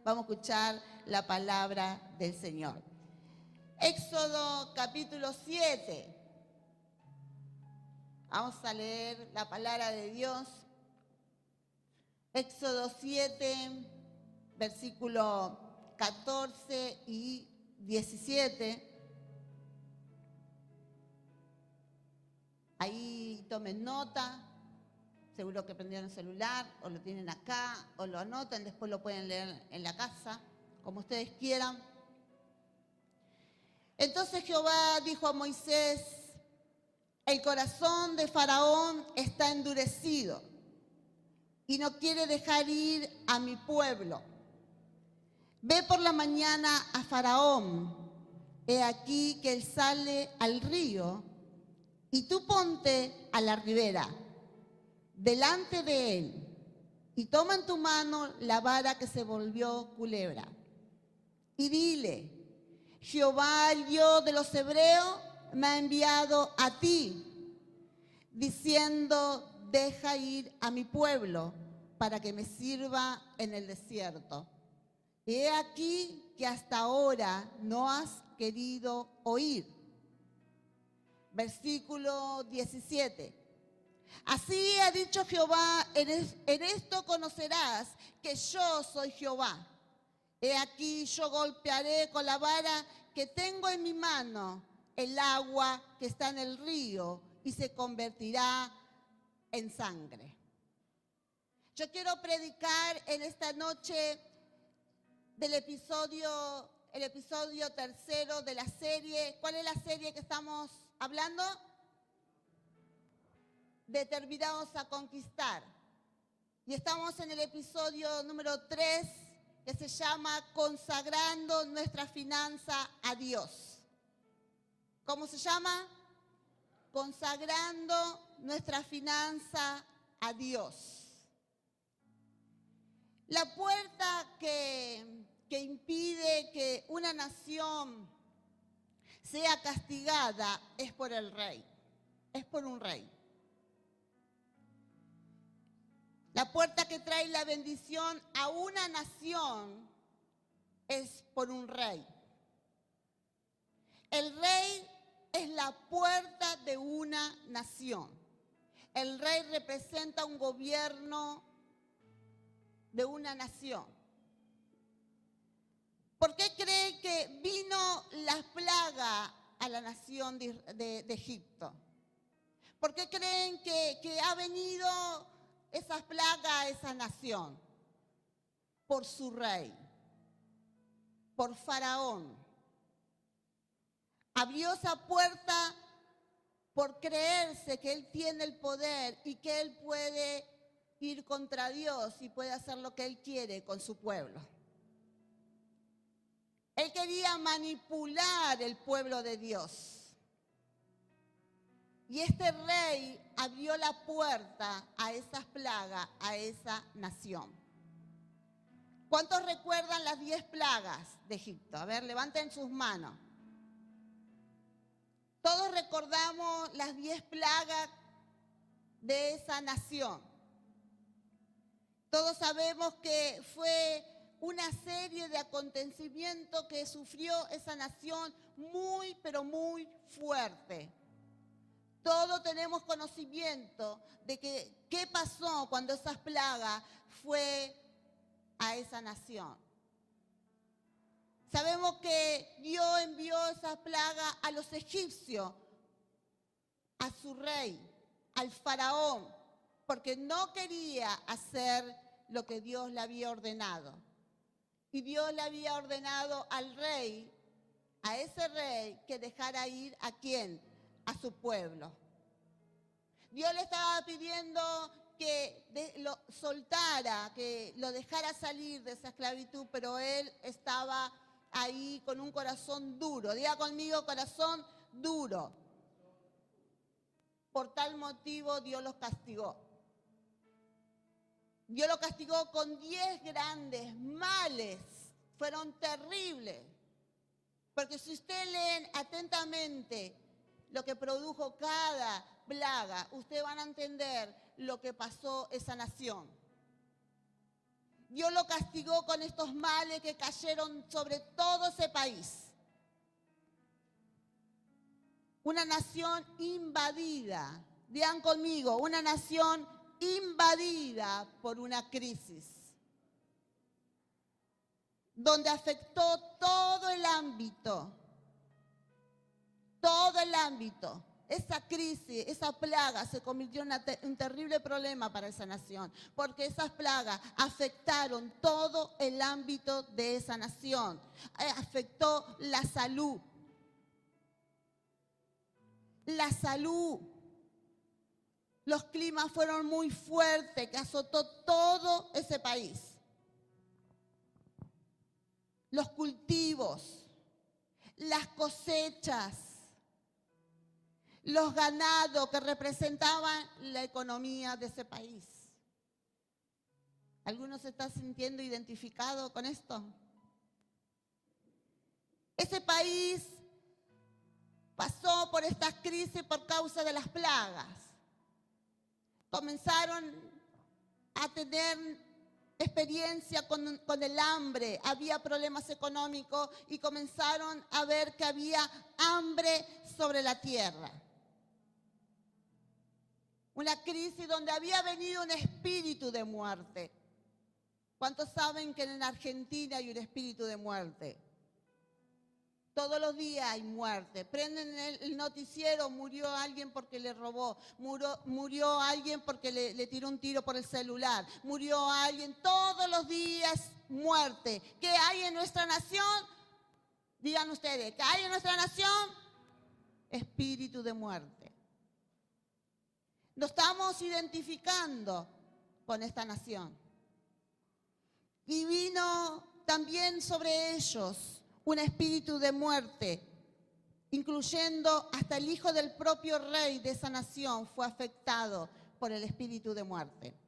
Vamos a escuchar la palabra del Señor. Éxodo capítulo 7. Vamos a leer la palabra de Dios. Éxodo 7, versículo 14 y 17. Ahí tomen nota. Seguro que prendieron el celular o lo tienen acá o lo anotan, después lo pueden leer en la casa, como ustedes quieran. Entonces Jehová dijo a Moisés: el corazón de Faraón está endurecido y no quiere dejar ir a mi pueblo. Ve por la mañana a Faraón, he aquí que él sale al río, y tú ponte a la ribera, delante de él, y toma en tu mano la vara que se volvió culebra. Y dile: Jehová, el Dios de los hebreos, me ha enviado a ti, diciendo: deja ir a mi pueblo para que me sirva en el desierto. Y he aquí que hasta ahora no has querido oír. Versículo 17. Así ha dicho Jehová: en esto conocerás que yo soy Jehová. He aquí yo golpearé con la vara que tengo en mi mano el agua que está en el río y se convertirá en sangre. Yo quiero predicar en esta noche el episodio tercero de la serie. ¿Cuál es la serie que estamos hablando? Determinados a conquistar. Y estamos en el episodio número 3, que se llama Consagrando nuestra finanza a Dios. ¿Cómo se llama? Consagrando nuestra finanza a Dios. La puerta que impide que una nación sea castigada es por el rey, es por un rey. La puerta que trae la bendición a una nación es por un rey. El rey es la puerta de una nación. El rey representa un gobierno de una nación. ¿Por qué creen que vino la plaga a la nación de Egipto? ¿Por qué creen que ha venido esas plagas a esa nación? Por su rey, por Faraón. Abrió esa puerta por creerse que él tiene el poder y que él puede ir contra Dios y puede hacer lo que él quiere con su pueblo. Él quería manipular el pueblo de Dios. Y este rey abrió la puerta a esas plagas, a esa nación. ¿Cuántos recuerdan las 10 plagas de Egipto? A ver, levanten sus manos. Todos recordamos las 10 plagas de esa nación. Todos sabemos que fue una serie de acontecimientos que sufrió esa nación muy, pero muy fuerte. Todos tenemos conocimiento de qué pasó cuando esas plagas fue a esa nación. Sabemos que Dios envió esas plagas a los egipcios, a su rey, al faraón, porque no quería hacer lo que Dios le había ordenado. Y Dios le había ordenado al rey, a ese rey, que dejara ir ¿a quién? A su pueblo. Dios le estaba pidiendo que lo soltara, que lo dejara salir de esa esclavitud, pero él estaba ahí con un corazón duro. Diga conmigo: corazón duro. Por tal motivo Dios los castigó. Dios los castigó con 10 grandes males. Fueron terribles. Porque si ustedes leen atentamente lo que produjo cada plaga, ustedes van a entender lo que pasó esa nación. Dios lo castigó con estos males que cayeron sobre todo ese país. Una nación invadida, digan conmigo, una nación invadida por una crisis, donde afectó todo el ámbito. Esa crisis, esa plaga se convirtió en un terrible problema para esa nación, porque esas plagas afectaron todo el ámbito de esa nación. Afectó la salud. Los climas fueron muy fuertes, que azotó todo ese país. Los cultivos, las cosechas, los ganados que representaban la economía de ese país. ¿Alguno se está sintiendo identificado con esto? Ese país pasó por estas crisis por causa de las plagas. Comenzaron a tener experiencia con el hambre, había problemas económicos y comenzaron a ver que había hambre sobre la tierra. Una crisis donde había venido un espíritu de muerte. ¿Cuántos saben que en Argentina hay un espíritu de muerte? Todos los días hay muerte. Prenden el noticiero, murió alguien porque le robó, murió alguien porque le tiró un tiro por el celular, murió alguien, todos los días muerte. ¿Qué hay en nuestra nación? Digan ustedes, ¿qué hay en nuestra nación? Espíritu de muerte. Nos estamos identificando con esta nación. Y vino también sobre ellos un espíritu de muerte, incluyendo hasta el hijo del propio rey de esa nación fue afectado por el espíritu de muerte.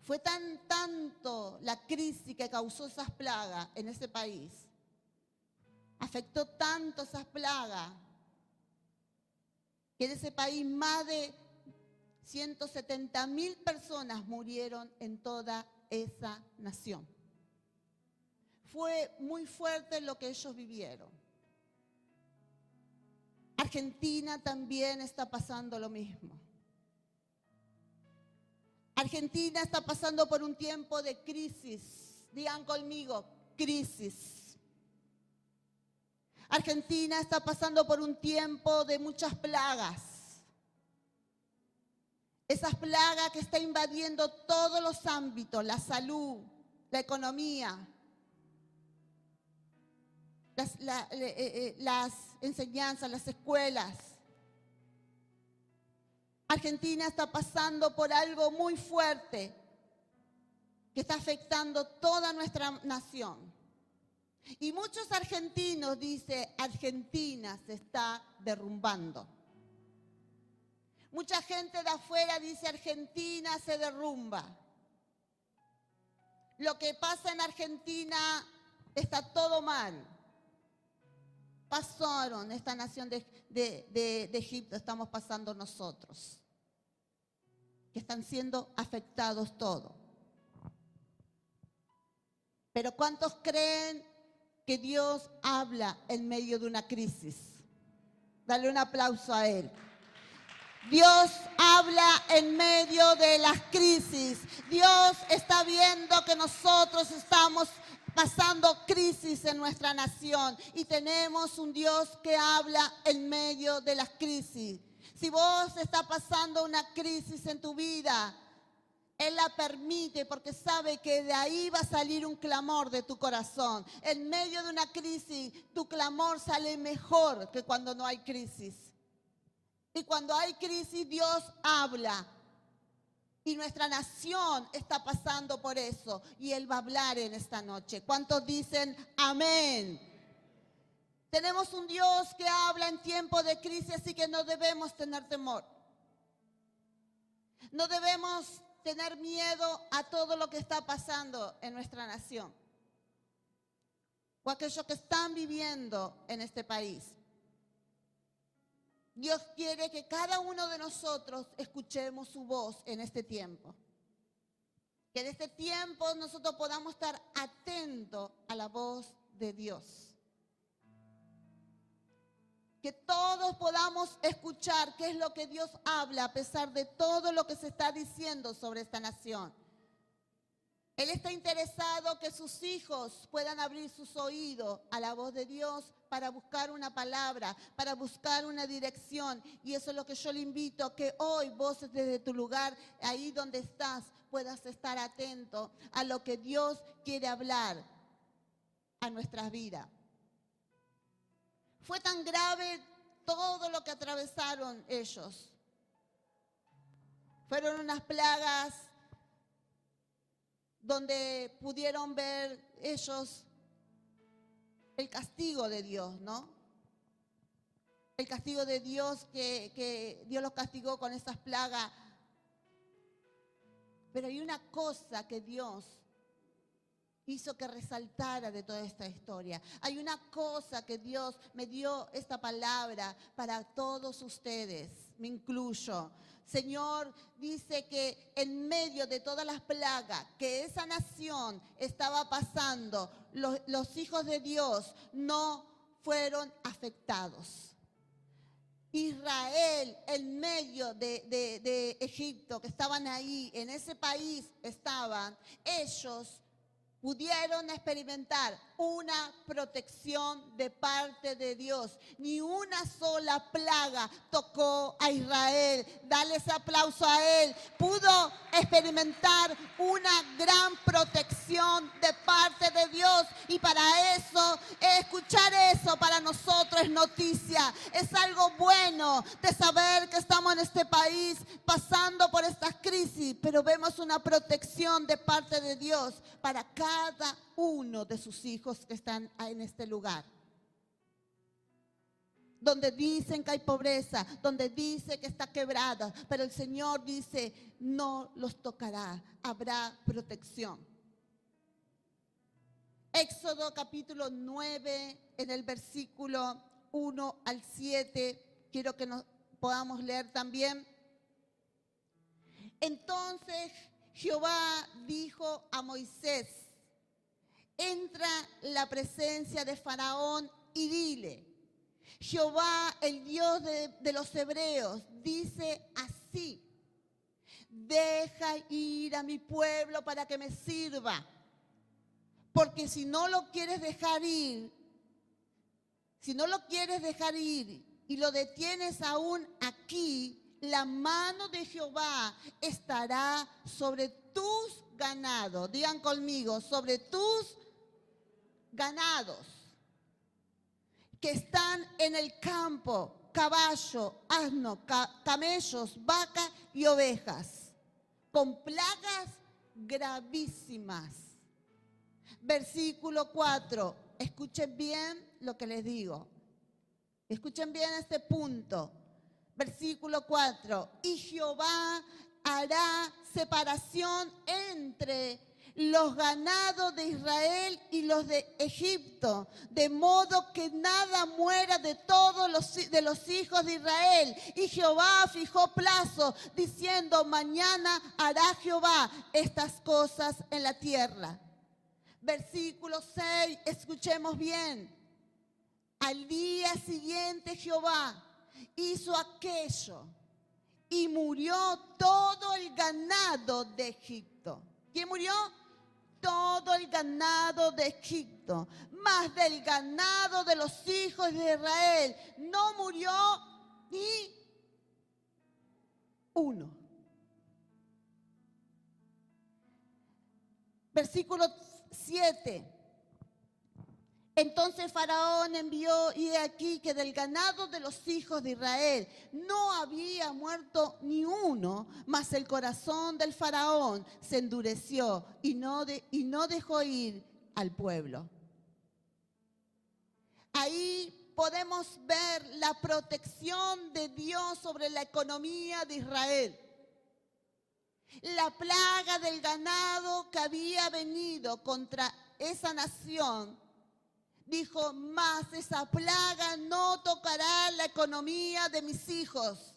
Fue tanto la crisis que causó esas plagas en ese país, afectó tanto esas plagas, que en ese país más de 170.000 personas murieron en toda esa nación. Fue muy fuerte lo que ellos vivieron. Argentina también está pasando lo mismo. Argentina está pasando por un tiempo de crisis. Digan conmigo, crisis. Argentina está pasando por un tiempo de muchas plagas. Esas plagas que están invadiendo todos los ámbitos, la salud, la economía, las enseñanzas, las escuelas. Argentina está pasando por algo muy fuerte que está afectando toda nuestra nación. Y muchos argentinos dicen, Argentina se está derrumbando. Mucha gente de afuera dice, Argentina se derrumba. Lo que pasa en Argentina está todo mal. Pasaron esta nación de Egipto, estamos pasando nosotros, que están siendo afectados todos. Pero ¿cuántos creen que Dios habla en medio de una crisis? Dale un aplauso a Él. Dios habla en medio de las crisis. Dios está viendo que nosotros estamos pasando crisis en nuestra nación y tenemos un Dios que habla en medio de las crisis. Si vos estás pasando una crisis en tu vida, Él la permite porque sabe que de ahí va a salir un clamor de tu corazón. En medio de una crisis, tu clamor sale mejor que cuando no hay crisis. Y cuando hay crisis, Dios habla. Y nuestra nación está pasando por eso. Y Él va a hablar en esta noche. ¿Cuántos dicen amén? Tenemos un Dios que habla en tiempo de crisis, así que no debemos tener temor. No debemos tener miedo a todo lo que está pasando en nuestra nación. O aquellos que están viviendo en este país. Dios quiere que cada uno de nosotros escuchemos su voz en este tiempo. Que en este tiempo nosotros podamos estar atentos a la voz de Dios. Que todos podamos escuchar qué es lo que Dios habla a pesar de todo lo que se está diciendo sobre esta nación. Él está interesado que sus hijos puedan abrir sus oídos a la voz de Dios para buscar una palabra, para buscar una dirección. Y eso es lo que yo le invito, que hoy vos desde tu lugar, ahí donde estás, puedas estar atento a lo que Dios quiere hablar a nuestras vidas. Fue tan grave todo lo que atravesaron ellos. Fueron unas plagas donde pudieron ver ellos el castigo de Dios, ¿no? El castigo de Dios, que Dios los castigó con esas plagas. Pero hay una cosa que Dios hizo que resaltara de toda esta historia. Hay una cosa que Dios me dio esta palabra para todos ustedes, me incluyo. Señor dice que en medio de todas las plagas que esa nación estaba pasando, los hijos de Dios no fueron afectados. Israel, en medio de Egipto, que estaban ahí, en ese país estaban, ellos pudieron experimentar una protección de parte de Dios. Ni una sola plaga tocó a Israel. Dale ese aplauso a él. Pudo experimentar una gran protección de parte de Dios. Y para eso, escuchar eso para nosotros es noticia. Es algo bueno de saber que estamos en este país pasando por estas crisis, pero vemos una protección de parte de Dios para cada uno de sus hijos que están en este lugar. Donde dicen que hay pobreza, donde dice que está quebrada, pero el Señor dice, no los tocará, habrá protección. Éxodo capítulo 9, en el versículo 1 al 7, quiero que nos podamos leer también. Entonces Jehová dijo a Moisés, entra en la presencia de Faraón y dile, Jehová, el Dios de los hebreos, dice así, deja ir a mi pueblo para que me sirva, porque si no lo quieres dejar ir, y lo detienes aún aquí, la mano de Jehová estará sobre tus ganados. Digan conmigo, sobre tus ganados que están en el campo, caballo, asno, camellos, vacas y ovejas, con plagas gravísimas. Versículo 4, escuchen bien lo que les digo. Escuchen bien este punto. Versículo 4, y Jehová hará separación entre los ganados de Israel y los de Egipto, de modo que nada muera de todos los hijos de Israel. Y Jehová fijó plazo, diciendo, mañana hará Jehová estas cosas en la tierra. Versículo 6, escuchemos bien. Al día siguiente Jehová hizo aquello y murió todo el ganado de Egipto. ¿Quién murió? Todo el ganado de Egipto. Mas del ganado de los hijos de Israel no murió ni uno. Versículo 7. Entonces Faraón envió, y he aquí que del ganado de los hijos de Israel no había muerto ni uno, mas el corazón del Faraón se endureció y no dejó ir al pueblo. Ahí podemos ver la protección de Dios sobre la economía de Israel. La plaga del ganado que había venido contra esa nación, dijo, más esa plaga no tocará la economía de mis hijos.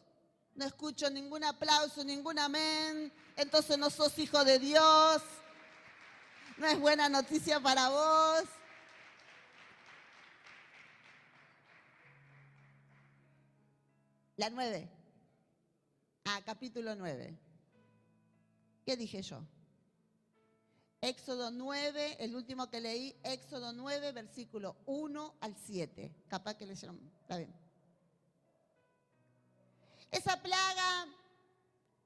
No escucho ningún aplauso, ningún amén. Entonces no sos hijo de Dios. No es buena noticia para vos. La 9. Capítulo 9. ¿Qué dije yo? Éxodo 9, el último que leí, Éxodo 9, versículo 1 al 7. Capaz que leyeron, está bien. Esa plaga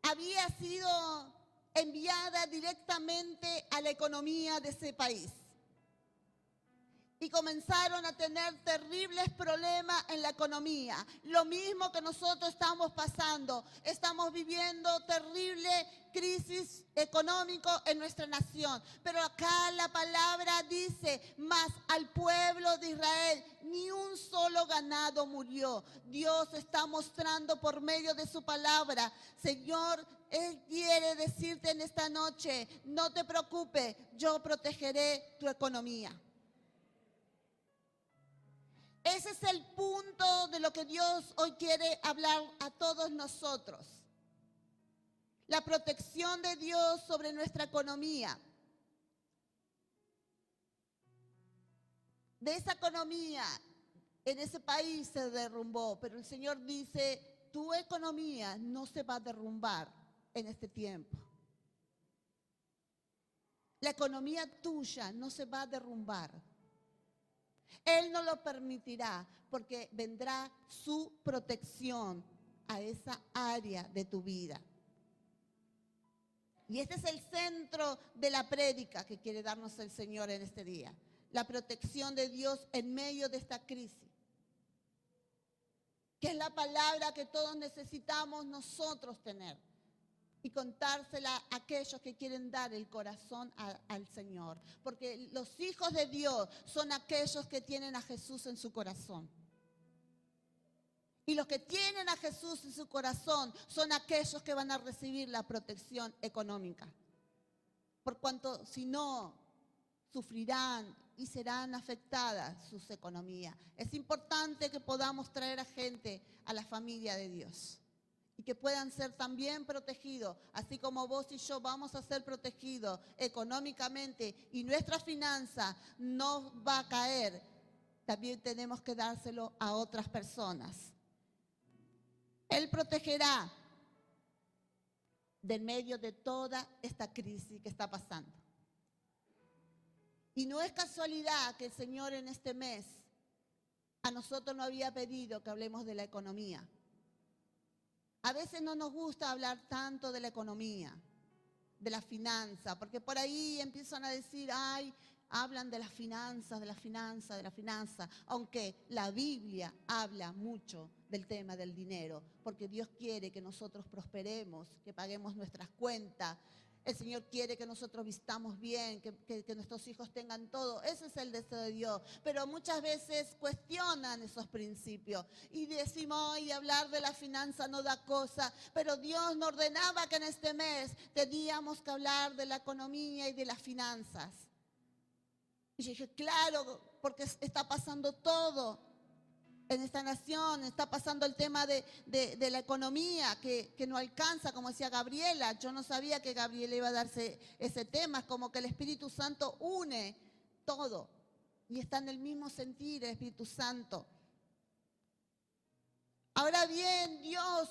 había sido enviada directamente a la economía de ese país. Y comenzaron a tener terribles problemas en la economía. Lo mismo que nosotros estamos pasando. Estamos viviendo terrible crisis económico en nuestra nación. Pero acá la palabra dice, mas al pueblo de Israel ni un solo ganado murió. Dios está mostrando por medio de su palabra, Señor, Él quiere decirte en esta noche, no te preocupes, yo protegeré tu economía. Ese es el punto de lo que Dios hoy quiere hablar a todos nosotros. La protección de Dios sobre nuestra economía. De esa economía, en ese país se derrumbó, pero el Señor dice, tu economía no se va a derrumbar en este tiempo. La economía tuya no se va a derrumbar. Él no lo permitirá porque vendrá su protección a esa área de tu vida. Y este es el centro de la prédica que quiere darnos el Señor en este día. La protección de Dios en medio de esta crisis. Que es la palabra que todos necesitamos nosotros tener. Y contársela a aquellos que quieren dar el corazón al Señor. Porque los hijos de Dios son aquellos que tienen a Jesús en su corazón. Y los que tienen a Jesús en su corazón son aquellos que van a recibir la protección económica. Por cuanto si no, sufrirán y serán afectadas sus economías. Es importante que podamos traer a gente a la familia de Dios. Y que puedan ser también protegidos, así como vos y yo vamos a ser protegidos económicamente y nuestra finanza no va a caer, también tenemos que dárselo a otras personas. Él protegerá del medio de toda esta crisis que está pasando. Y no es casualidad que el Señor en este mes a nosotros nos había pedido que hablemos de la economía. A veces no nos gusta hablar tanto de la economía, de la finanza, porque por ahí empiezan a decir, ay, hablan de las finanzas, de la finanza, de la finanza, aunque la Biblia habla mucho del tema del dinero, porque Dios quiere que nosotros prosperemos, que paguemos nuestras cuentas. El Señor quiere que nosotros vistamos bien, que nuestros hijos tengan todo. Ese es el deseo de Dios. Pero muchas veces cuestionan esos principios. Y decimos, y hablar de la finanza no da cosa. Pero Dios nos ordenaba que en este mes teníamos que hablar de la economía y de las finanzas. Y yo dije, claro, porque está pasando todo en esta nación, está pasando el tema de la economía que no alcanza, como decía Gabriela. Yo no sabía que Gabriela iba a darse ese tema. Es como que el Espíritu Santo une todo y está en el mismo sentir el Espíritu Santo. Ahora bien, Dios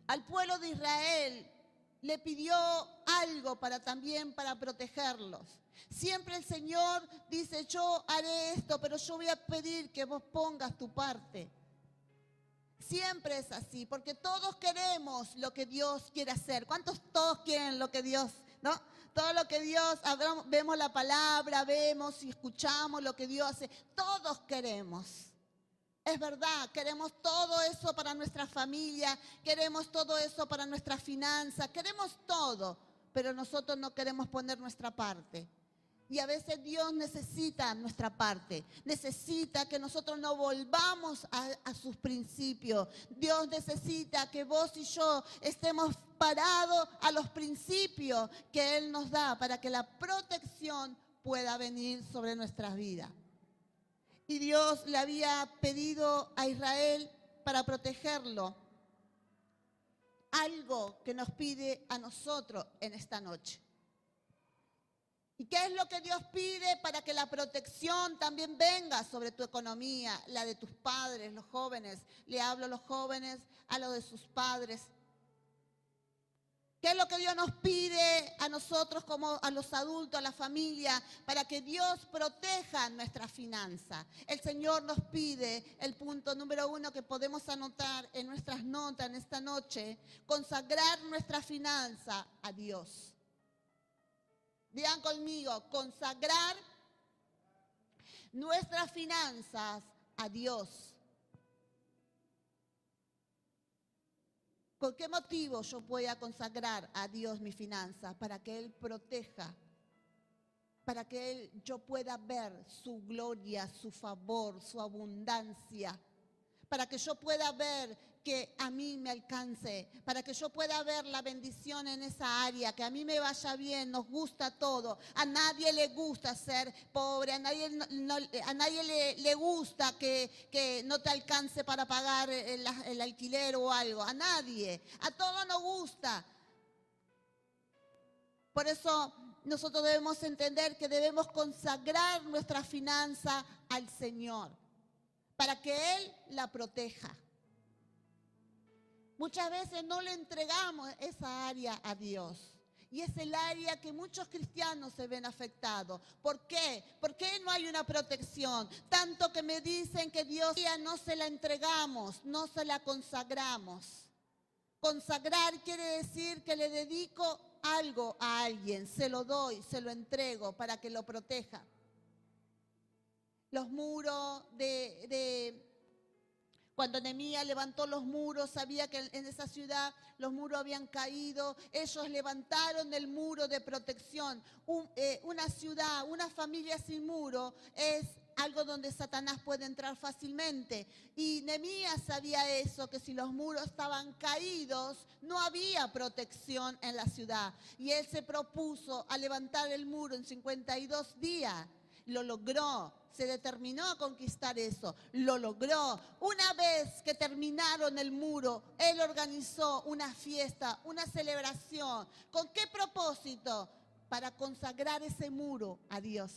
al pueblo de Israel le pidió algo también para protegerlos. Siempre el Señor dice, yo haré esto, pero yo voy a pedir que vos pongas tu parte. Siempre es así, porque todos queremos lo que Dios quiere hacer. ¿Cuántos todos quieren lo que Dios, no? Todo lo que Dios, vemos la palabra, vemos y escuchamos lo que Dios hace. Todos queremos. Es verdad, queremos todo eso para nuestra familia, queremos todo eso para nuestra finanza, queremos todo, pero nosotros no queremos poner nuestra parte. Y a veces Dios necesita nuestra parte, necesita que nosotros no volvamos a sus principios. Dios necesita que vos y yo estemos parados a los principios que Él nos da para que la protección pueda venir sobre nuestras vidas. Y Dios le había pedido a Israel para protegerlo algo que nos pide a nosotros en esta noche. ¿Y qué es lo que Dios pide para que la protección también venga sobre tu economía, la de tus padres, los jóvenes? Le hablo a los jóvenes, a lo de sus padres. ¿Qué es lo que Dios nos pide a nosotros como a los adultos, a la familia, para que Dios proteja nuestra finanza? El Señor nos pide, el punto número 1 que podemos anotar en nuestras notas en esta noche, consagrar nuestra finanza a Dios. Digan conmigo, consagrar nuestras finanzas a Dios. ¿Con qué motivo yo voy a consagrar a Dios mi finanza? Para que Él proteja, para que yo pueda ver su gloria, su favor, su abundancia, para que yo pueda ver que a mí me alcance, para que yo pueda ver la bendición en esa área, que a mí me vaya bien, nos gusta todo. A nadie le gusta ser pobre, a nadie le gusta que no te alcance para pagar el alquiler o algo, a nadie, a todos nos gusta. Por eso nosotros debemos entender que debemos consagrar nuestra finanza al Señor, para que Él la proteja. Muchas veces no le entregamos esa área a Dios. Y es el área que muchos cristianos se ven afectados. ¿Por qué? ¿Por qué no hay una protección? Tanto que me dicen que Dios ya no se la entregamos, no se la consagramos. Consagrar quiere decir que le dedico algo a alguien, se lo doy, se lo entrego para que lo proteja. Los muros cuando Nehemías levantó los muros, sabía que en esa ciudad los muros habían caído. Ellos levantaron el muro de protección. Una ciudad, una familia sin muro es algo donde Satanás puede entrar fácilmente. Y Nehemías sabía eso, que si los muros estaban caídos, no había protección en la ciudad. Y él se propuso a levantar el muro en 52 días. Lo logró, se determinó a conquistar eso, lo logró. Una vez que terminaron el muro, él organizó una fiesta, una celebración. ¿Con qué propósito? Para consagrar ese muro a Dios.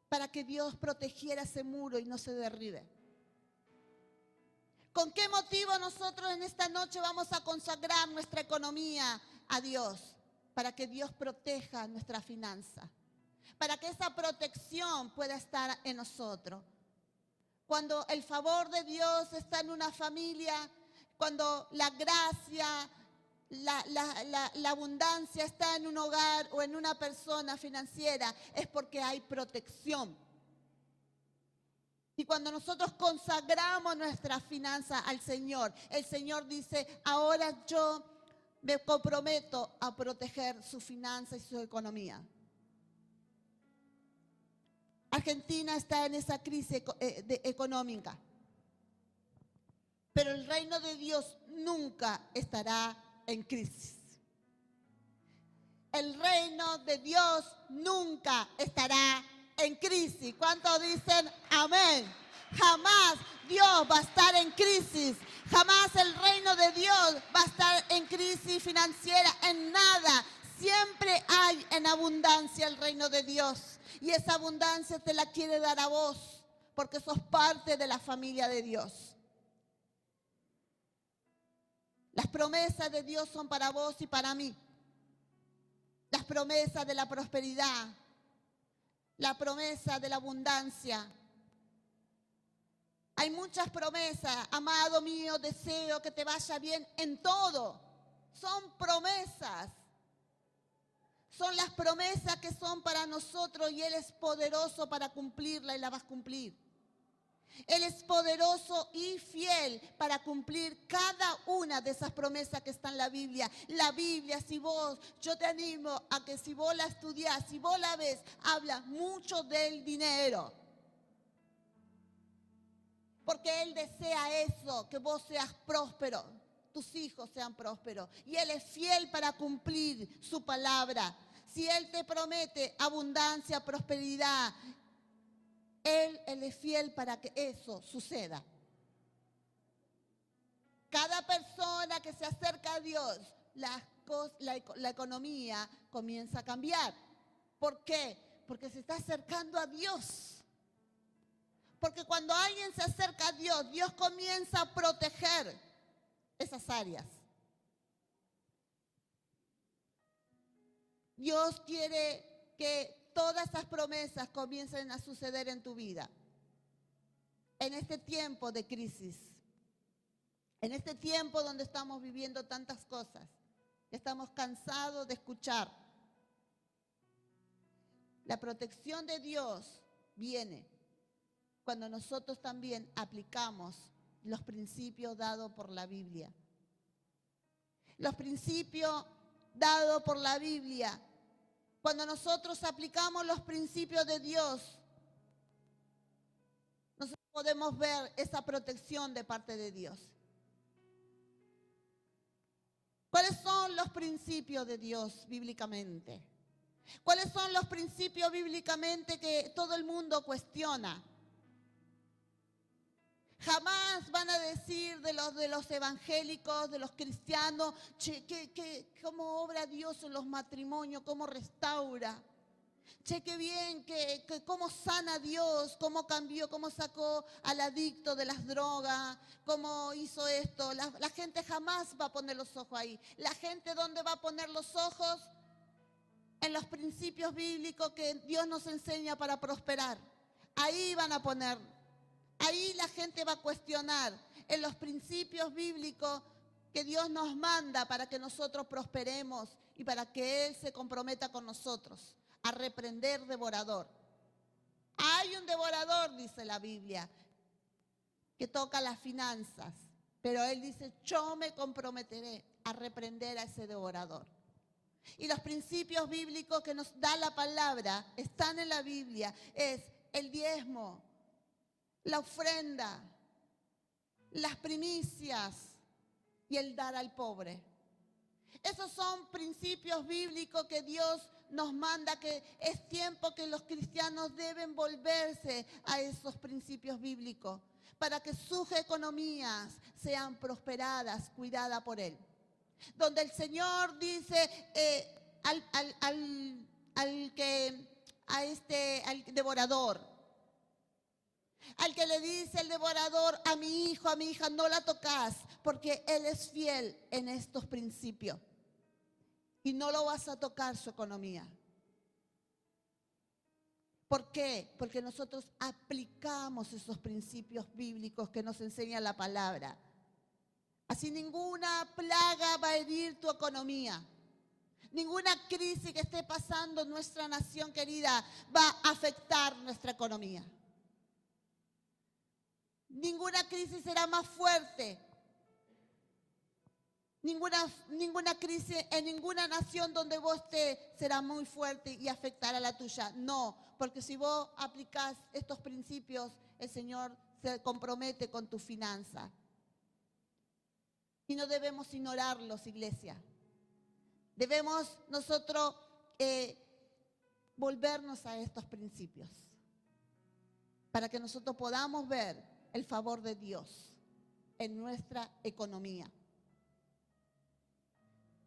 Para que Dios protegiera ese muro y no se derribe. ¿Con qué motivo nosotros en esta noche vamos a consagrar nuestra economía a Dios? Para que Dios proteja nuestra finanza. Para que esa protección pueda estar en nosotros. Cuando el favor de Dios está en una familia, cuando la gracia, la abundancia está en un hogar o en una persona financiera, es porque hay protección. Y cuando nosotros consagramos nuestra finanza al Señor, el Señor dice, ahora yo me comprometo a proteger su finanza y su economía. Argentina está en esa crisis económica, pero el reino de Dios nunca estará en crisis. El reino de Dios nunca estará en crisis. ¿Cuántos dicen amén? Jamás Dios va a estar en crisis. Jamás el reino de Dios va a estar en crisis financiera, en nada. Siempre hay en abundancia el reino de Dios. Y esa abundancia te la quiere dar a vos, porque sos parte de la familia de Dios. Las promesas de Dios son para vos y para mí. Las promesas de la prosperidad, la promesa de la abundancia. Hay muchas promesas. Amado mío, deseo que te vaya bien en todo. Son promesas. Son las promesas que son para nosotros y Él es poderoso para cumplirla y la vas a cumplir. Él es poderoso y fiel para cumplir cada una de esas promesas que están en la Biblia. La Biblia, yo te animo a que si vos la estudiás, si vos la ves, habla mucho del dinero. Porque Él desea eso, que vos seas próspero, tus hijos sean prósperos. Y Él es fiel para cumplir su palabra. Si Él te promete abundancia, prosperidad, Él es fiel para que eso suceda. Cada persona que se acerca a Dios, la economía comienza a cambiar. ¿Por qué? Porque se está acercando a Dios. Porque cuando alguien se acerca a Dios, Dios comienza a proteger esas áreas. Dios quiere que todas esas promesas comiencen a suceder en tu vida. En este tiempo de crisis, en este tiempo donde estamos viviendo tantas cosas, estamos cansados de escuchar. La protección de Dios viene cuando nosotros también aplicamos los principios dados por la Biblia. Los principios dados por la Biblia. Cuando nosotros aplicamos los principios de Dios, nosotros podemos ver esa protección de parte de Dios. ¿Cuáles son los principios de Dios bíblicamente? ¿Cuáles son los principios bíblicamente que todo el mundo cuestiona? Jamás van a decir de los evangélicos, de los cristianos, cómo obra Dios en los matrimonios, cómo restaura. Che, qué bien, que cómo sana Dios, cómo cambió, cómo sacó al adicto de las drogas, cómo hizo esto. La gente jamás va a poner los ojos ahí. La gente, ¿dónde va a poner los ojos? En los principios bíblicos que Dios nos enseña para prosperar. Ahí van a poner. Ahí la gente va a cuestionar en los principios bíblicos que Dios nos manda para que nosotros prosperemos y para que Él se comprometa con nosotros a reprender devorador. Hay un devorador, dice la Biblia, que toca las finanzas, pero Él dice, yo me comprometeré a reprender a ese devorador. Y los principios bíblicos que nos da la palabra están en la Biblia, es el diezmo, la ofrenda, las primicias y el dar al pobre. Esos son principios bíblicos que Dios nos manda, que es tiempo que los cristianos deben volverse a esos principios bíblicos para que sus economías sean prosperadas, cuidadas por Él. Donde el Señor dice al devorador, al que le dice el devorador, a mi hijo, a mi hija, no la tocas, porque Él es fiel en estos principios. Y no lo vas a tocar su economía. ¿Por qué? Porque nosotros aplicamos esos principios bíblicos que nos enseña la palabra. Así ninguna plaga va a herir tu economía. Ninguna crisis que esté pasando en nuestra nación querida va a afectar nuestra economía. Ninguna crisis será más fuerte. Ninguna crisis en ninguna nación donde vos estés será muy fuerte y afectará a la tuya. No, porque si vos aplicás estos principios, el Señor se compromete con tu finanza. Y no debemos ignorarlos, iglesia. Debemos nosotros volvernos a estos principios para que nosotros podamos ver el favor de Dios en nuestra economía.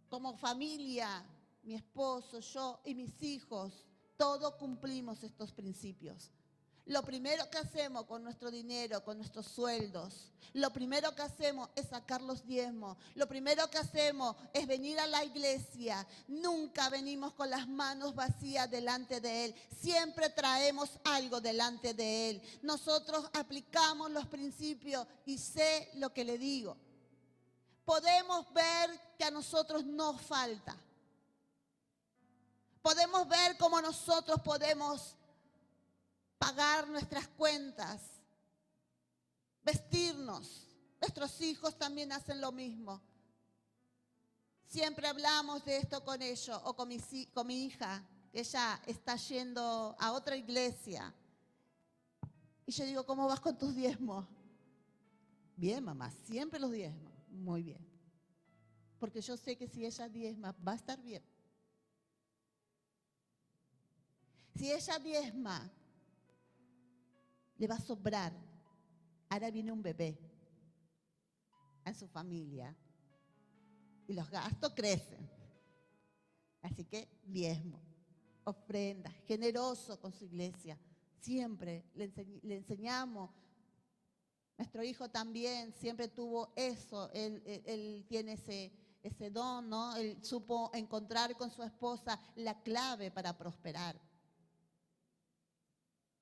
Como familia, mi esposo, yo y mis hijos, todos cumplimos estos principios. Lo primero que hacemos con nuestro dinero, con nuestros sueldos, lo primero que hacemos es sacar los diezmos. Lo primero que hacemos es venir a la iglesia. Nunca venimos con las manos vacías delante de Él. Siempre traemos algo delante de Él. Nosotros aplicamos los principios y sé lo que le digo. Podemos ver que a nosotros nos falta. Podemos ver cómo nosotros podemos pagar nuestras cuentas, vestirnos. Nuestros hijos también hacen lo mismo. Siempre hablamos de esto con ellos o con mi hija, que ella está yendo a otra iglesia. Y yo digo, ¿cómo vas con tus diezmos? Bien, mamá, siempre los diezmos. Muy bien. Porque yo sé que si ella diezma, va a estar bien. Si ella diezma, le va a sobrar. Ahora viene un bebé. en su familia. Y los gastos crecen. Así que diezmo, ofrenda, generoso con su iglesia. Siempre le enseñamos. Nuestro hijo también siempre tuvo eso. Él tiene ese don, ¿no? Él supo encontrar con su esposa la clave para prosperar.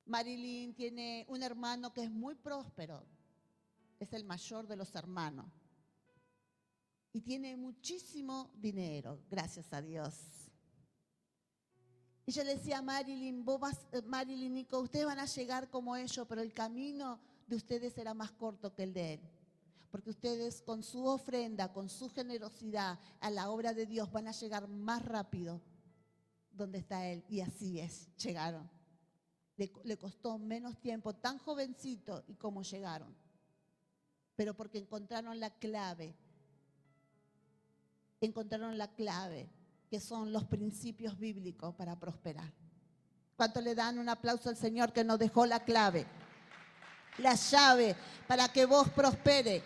Marilyn tiene un hermano que es muy próspero. Es el mayor de los hermanos. Y tiene muchísimo dinero, gracias a Dios. Y yo le decía a Marilyn, Marilyn, Nico, ustedes van a llegar como ellos, pero el camino de ustedes será más corto que el de él. Porque ustedes con su ofrenda, con su generosidad a la obra de Dios van a llegar más rápido donde está él. Y así es, llegaron. Le costó menos tiempo, tan jovencito, y cómo llegaron. Pero porque encontraron la clave. Encontraron la clave, que son los principios bíblicos para prosperar. ¿Cuánto le dan un aplauso al Señor que nos dejó la clave? La llave para que vos prospere.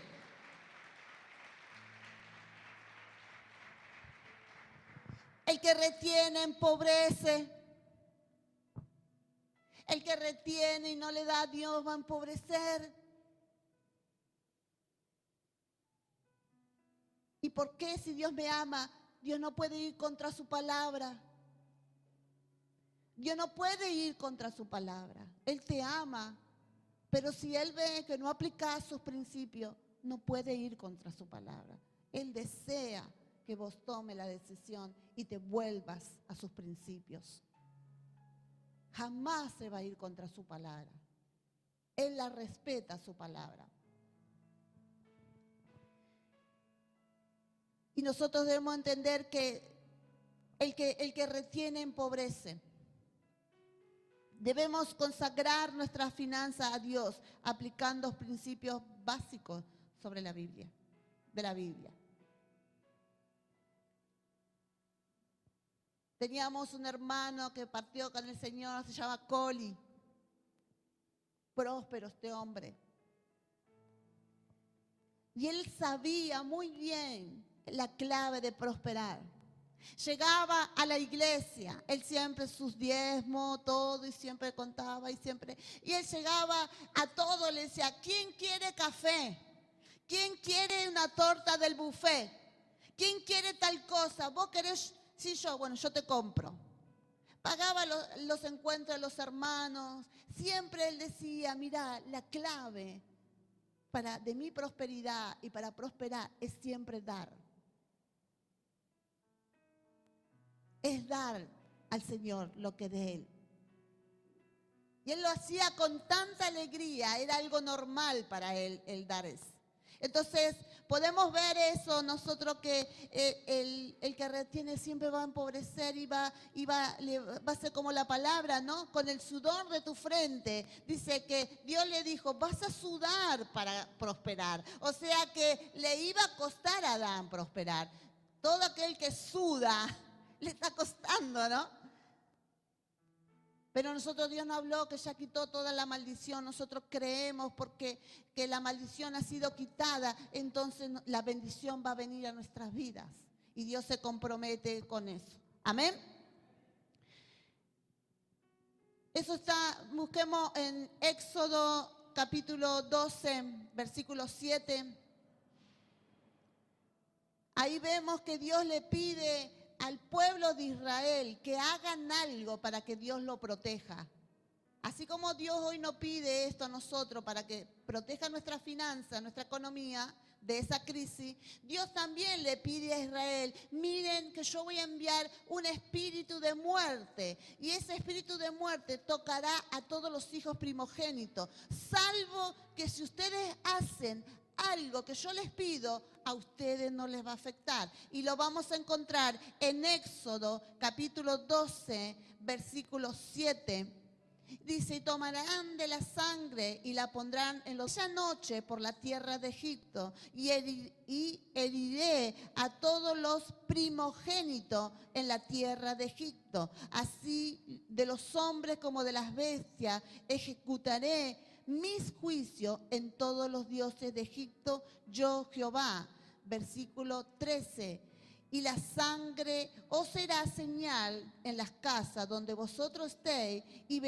El que retiene empobrece. El que retiene y no le da a Dios va a empobrecer. ¿Y por qué si Dios me ama, Dios no puede ir contra su palabra? Dios no puede ir contra su palabra. Él te ama, pero si Él ve que no aplicas sus principios, no puede ir contra su palabra. Él desea que vos tomes la decisión y te vuelvas a sus principios. Jamás se va a ir contra su palabra. Él la respeta su palabra. Y nosotros debemos entender que el que retiene empobrece. Debemos consagrar nuestras finanzas a Dios aplicando los principios básicos sobre la Biblia, de la Biblia. Teníamos un hermano que partió con el Señor, se llama Coli. Próspero este hombre. Y él sabía muy bien la clave de prosperar. Llegaba a la iglesia, él siempre sus diezmos, todo, y siempre contaba, y él llegaba a todo, le decía, ¿quién quiere café? ¿Quién quiere una torta del buffet? ¿Quién quiere tal cosa? ¿Vos querés? Sí, yo te compro. Pagaba los encuentros de los hermanos, siempre él decía, mira, la clave de mi prosperidad y para prosperar es siempre dar. Es dar al Señor lo que de Él. Y Él lo hacía con tanta alegría, era algo normal para Él el dar eso. Entonces, podemos ver eso nosotros que el que retiene siempre va a empobrecer y va a ser como la palabra, ¿no? Con el sudor de tu frente. Dice que Dios le dijo, vas a sudar para prosperar. O sea que le iba a costar a Adán prosperar. Todo aquel que suda le está costando, ¿no? Pero nosotros Dios nos habló que ya quitó toda la maldición. Nosotros creemos porque que la maldición ha sido quitada, entonces la bendición va a venir a nuestras vidas. Y Dios se compromete con eso. Amén. Eso está, busquemos en Éxodo capítulo 12, versículo 7. Ahí vemos que Dios le pide al pueblo de Israel que hagan algo para que Dios lo proteja. Así como Dios hoy nos pide esto a nosotros para que proteja nuestra finanza, nuestra economía de esa crisis, Dios también le pide a Israel, miren que yo voy a enviar un espíritu de muerte y ese espíritu de muerte tocará a todos los hijos primogénitos, salvo que si ustedes hacen algo que yo les pido, a ustedes no les va a afectar. Y lo vamos a encontrar en Éxodo capítulo 12, versículo 7. Dice, y tomarán de la sangre y la pondrán en esa noche por la tierra de Egipto y heriré a todos los primogénitos en la tierra de Egipto. Así de los hombres como de las bestias ejecutaré mis juicios en todos los dioses de Egipto, yo Jehová. Versículo 13. Y la sangre os será señal en las casas donde vosotros estéis, y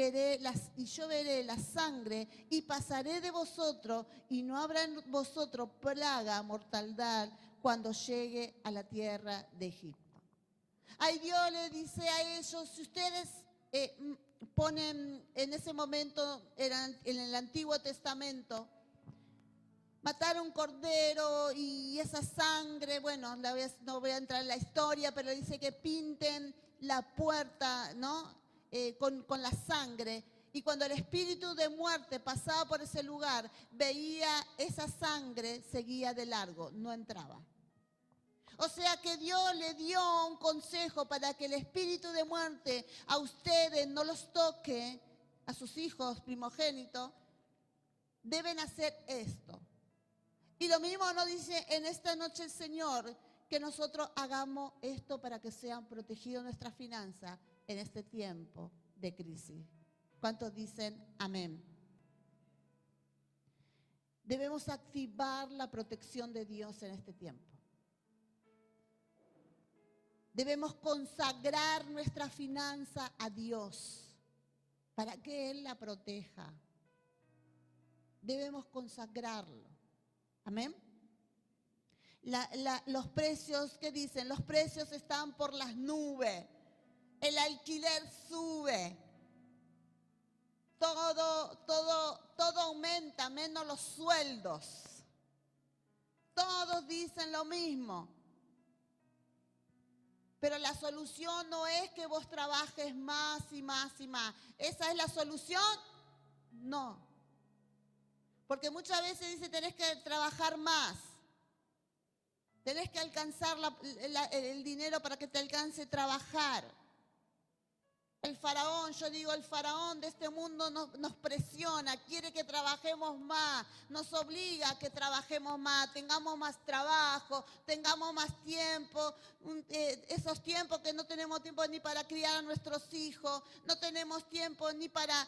yo veré la sangre, y pasaré de vosotros, y no habrá en vosotros plaga, mortandad, cuando llegue a la tierra de Egipto. Ahí Dios le dice a ellos, si ustedes ponen en ese momento, en el Antiguo Testamento, matar un cordero y esa sangre, bueno, no voy a entrar en la historia, pero dice que pinten la puerta, ¿no? Con la sangre. Y cuando el espíritu de muerte pasaba por ese lugar, veía esa sangre, seguía de largo, no entraba. O sea que Dios le dio un consejo para que el espíritu de muerte a ustedes no los toque, a sus hijos primogénitos, deben hacer esto. Y lo mismo nos dice en esta noche el Señor, que nosotros hagamos esto para que sean protegidas nuestras finanzas en este tiempo de crisis. ¿Cuántos dicen amén? Debemos activar la protección de Dios en este tiempo. Debemos consagrar nuestra finanza a Dios para que Él la proteja. Debemos consagrarlo. Amén. Los precios, ¿qué dicen? Los precios están por las nubes. El alquiler sube. Todo aumenta, menos los sueldos. Todos dicen lo mismo. Pero la solución no es que vos trabajes más y más y más. ¿Esa es la solución? No. Porque muchas veces dice, tenés que trabajar más. Tenés que alcanzar el dinero para que te alcance trabajar. El faraón, yo digo, el faraón de este mundo nos presiona, quiere que trabajemos más, nos obliga a que trabajemos más, tengamos más trabajo, tengamos más tiempo, esos tiempos que no tenemos tiempo ni para criar a nuestros hijos, no tenemos tiempo ni para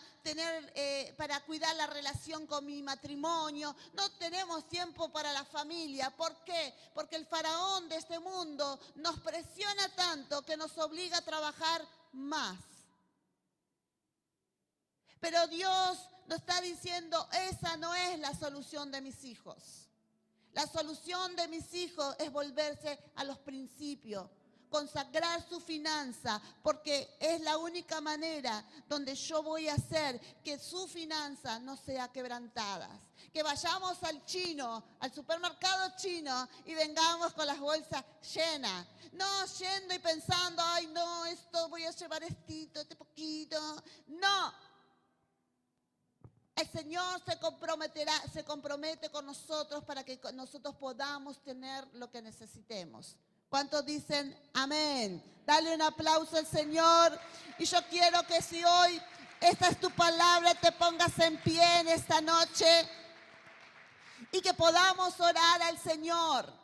para cuidar la relación con mi matrimonio, no tenemos tiempo para la familia. ¿Por qué? Porque el faraón de este mundo nos presiona tanto que nos obliga a trabajar más. Pero Dios nos está diciendo, esa no es la solución de mis hijos. La solución de mis hijos es volverse a los principios, consagrar su finanza, porque es la única manera donde yo voy a hacer que su finanza no sea quebrantada. Que vayamos al chino, al supermercado chino y vengamos con las bolsas llenas. No yendo y pensando, ay no, esto voy a llevar este poquito. No. El Señor se compromete con nosotros para que nosotros podamos tener lo que necesitemos. ¿Cuántos dicen amén? Dale un aplauso al Señor. Y yo quiero que si hoy esta es tu palabra, te pongas en pie en esta noche y que podamos orar al Señor.